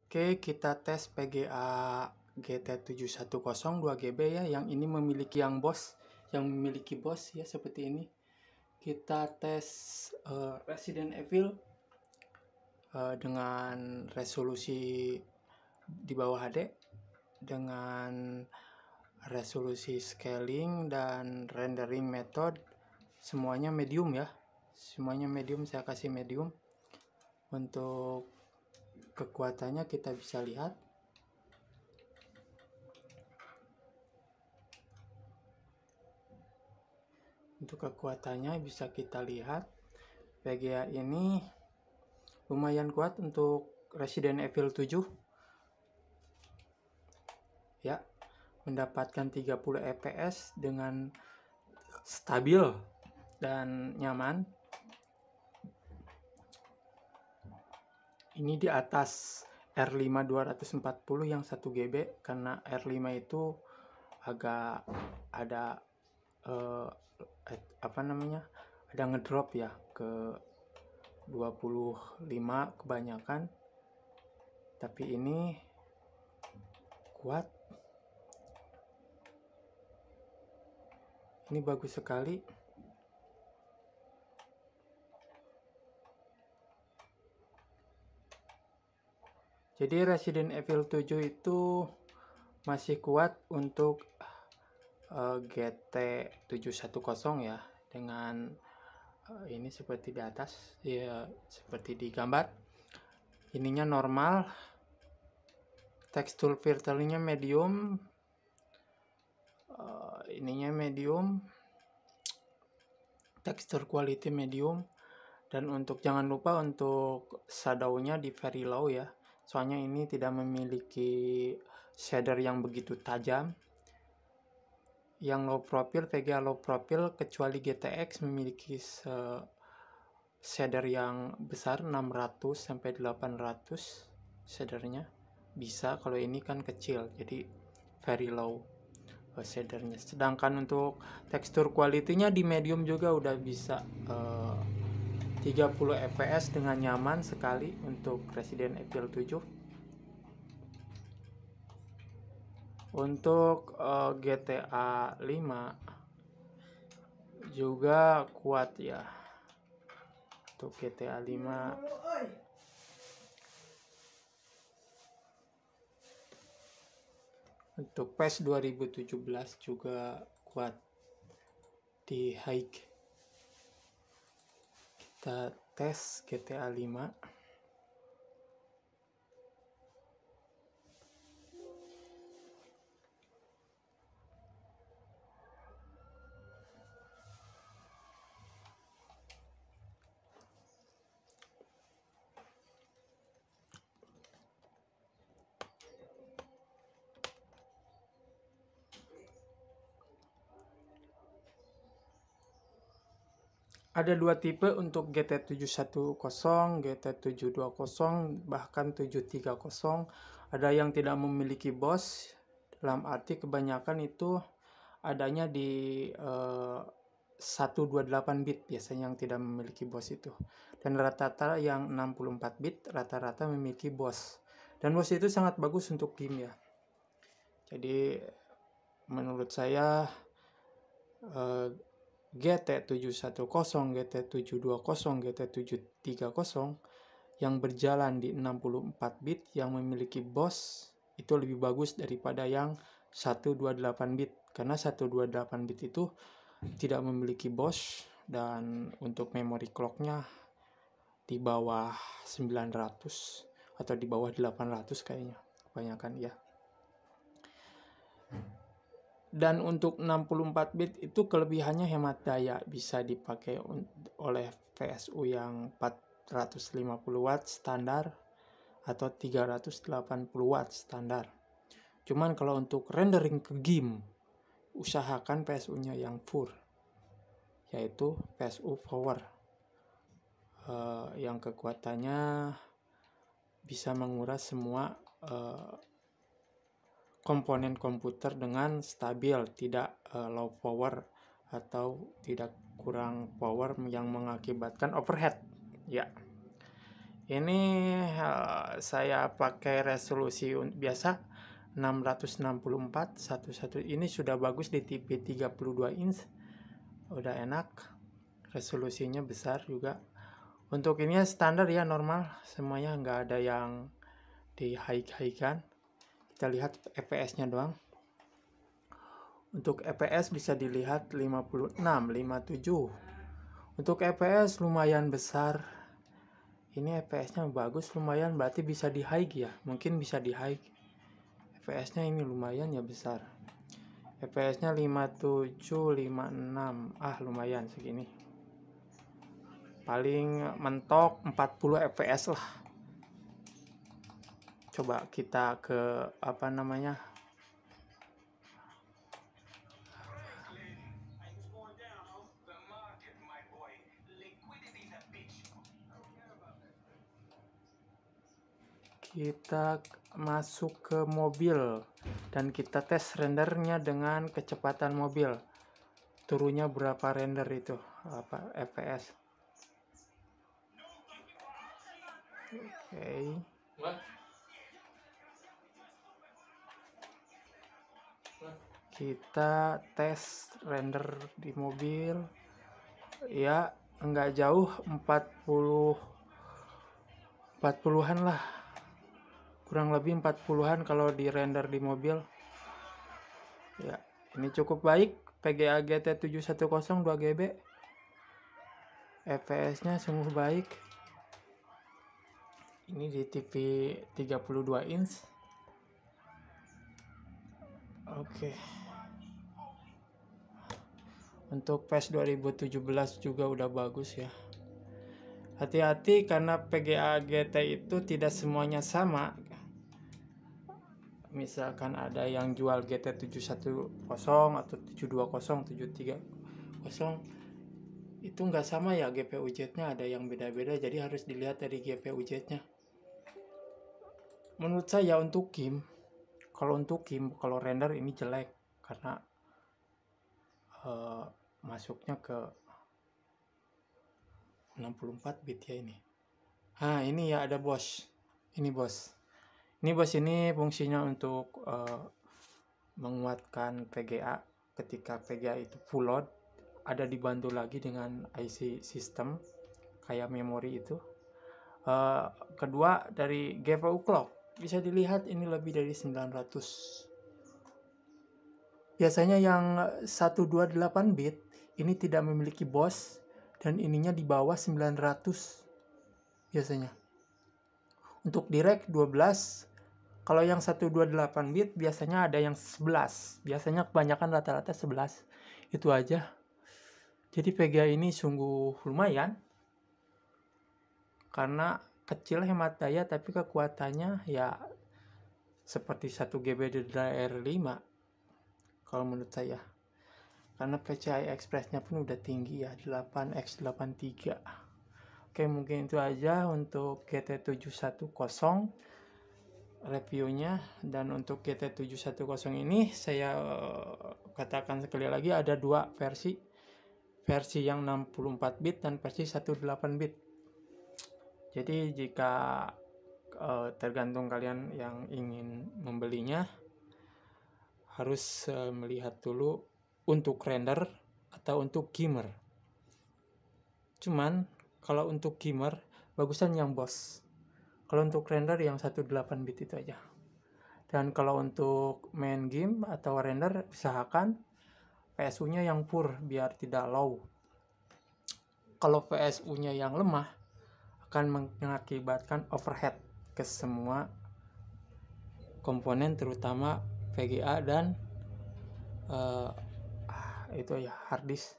Oke, kita tes PGA GT710 2GB ya, yang ini memiliki yang memiliki BOS ya, seperti ini. Kita tes Resident Evil dengan resolusi di bawah HD, dengan resolusi scaling dan rendering method semuanya medium ya. Semuanya medium, saya kasih medium. Untuk kekuatannya kita bisa lihat. Untuk kekuatannya bisa kita lihat, PGA ini lumayan kuat untuk Resident Evil 7 ya, mendapatkan 30 fps dengan stabil dan nyaman. Ini di atas R5 240 yang 1GB, karena R5 itu agak ada ada ngedrop ya ke 25 kebanyakan, tapi ini kuat, ini bagus sekali. Jadi Resident Evil 7 itu masih kuat untuk GT710 ya, dengan ini seperti di atas ya, seperti di gambar. Ininya normal, tekstur filternya medium, ininya medium, tekstur quality medium, dan untuk jangan lupa untuk shadownya di very low ya, soalnya ini tidak memiliki shader yang begitu tajam. Yang low profile, VGA low profile, kecuali GTX memiliki shader yang besar 600 sampai 800 shadernya bisa. Kalau ini kan kecil, jadi very low shadernya. Sedangkan untuk tekstur quality-nya di medium juga udah bisa 30 fps dengan nyaman sekali untuk Resident Evil 7. Untuk GTA 5 juga kuat ya. Untuk GTA 5 untuk PES 2017 juga kuat di high. Kita tes GTA 5. Ada dua tipe untuk GT710, GT720, bahkan 730. Ada yang tidak memiliki BOS, dalam arti kebanyakan itu adanya di 128 bit biasanya yang tidak memiliki BOS itu. Dan rata-rata yang 64 bit rata-rata memiliki BOS. Dan BOS itu sangat bagus untuk game ya. Jadi menurut saya GT710, GT720, GT730 yang berjalan di 64 bit yang memiliki BOS itu lebih bagus daripada yang 128 bit, karena 128 bit itu tidak memiliki BOS, dan untuk memory clocknya di bawah 900 atau di bawah 800 kayaknya kebanyakan ya. Dan untuk 64 bit itu kelebihannya hemat daya, bisa dipakai oleh PSU yang 450 watt standar atau 380 watt standar. Cuman kalau untuk rendering ke game, usahakan PSU-nya yang full, yaitu PSU power, yang kekuatannya bisa menguras semua komponen komputer dengan stabil, tidak low power atau tidak kurang power yang mengakibatkan overheat ya. Ini saya pakai resolusi biasa 664 ini sudah bagus di TV 32 inch, udah enak, resolusinya besar juga. Untuk ini standar ya, normal semuanya, nggak ada yang di high-kan. Kita lihat fps nya doang. Untuk fps bisa dilihat 56, 57. Untuk fps lumayan besar. Ini fps-nya bagus, lumayan, berarti bisa di high ya. Mungkin bisa di high. fps-nya ini lumayan ya, besar. fps-nya 57, 56. Lumayan segini. Paling mentok 40 fps lah. Coba kita ke kita masuk ke mobil dan kita tes rendernya dengan kecepatan mobil. Turunnya berapa render itu, fps. Oke. Kita tes render di mobil. Ya, enggak jauh, 40-an lah. Kurang lebih 40-an kalau di render di mobil. Ya, ini cukup baik. PGA GT 710 2GB. fps-nya sungguh baik. Ini di TV 32 inch. Oke. Untuk PES 2017 juga udah bagus ya. Hati-hati karena PGA GT itu tidak semuanya sama. Misalkan ada yang jual GT 710 atau 720, 730, itu nggak sama ya GPU jet-nya, ada yang beda-beda, jadi harus dilihat dari GPU jet-nya. Menurut saya untuk game, kalau render ini jelek karena masuknya ke 64 bit ya ini. Ini ya ada BOS. Ini BOS ini fungsinya untuk menguatkan PGA. Ketika PGA itu full load, ada dibantu lagi dengan IC system kayak memori itu. Kedua, dari GPU clock bisa dilihat ini lebih dari 900. Biasanya yang 128 bit ini tidak memiliki BOS dan ininya di bawah 900 biasanya. Untuk direct 12. Kalau yang 128 bit biasanya ada yang 11. Biasanya kebanyakan rata-rata 11. Itu aja. Jadi VGA ini sungguh lumayan. Karena kecil hemat daya tapi kekuatannya ya seperti 1 GB DDR5 kalau menurut saya. Karena PCI Express-nya pun udah tinggi ya, 8x83. Oke, mungkin itu aja untuk GT710 reviewnya. Dan untuk GT710 ini saya katakan sekali lagi ada dua versi yang 64 bit dan versi 18 bit. Jadi jika tergantung kalian yang ingin membelinya, harus melihat dulu untuk render atau untuk gamer. Cuman kalau untuk gamer bagusan yang BOS. Kalau untuk render yang 18 bit itu aja. Dan kalau untuk main game atau render, usahakan PSU-nya yang pure biar tidak low. Kalau PSU-nya yang lemah akan mengakibatkan overhead ke semua komponen, terutama VGA dan itu ya hard disk.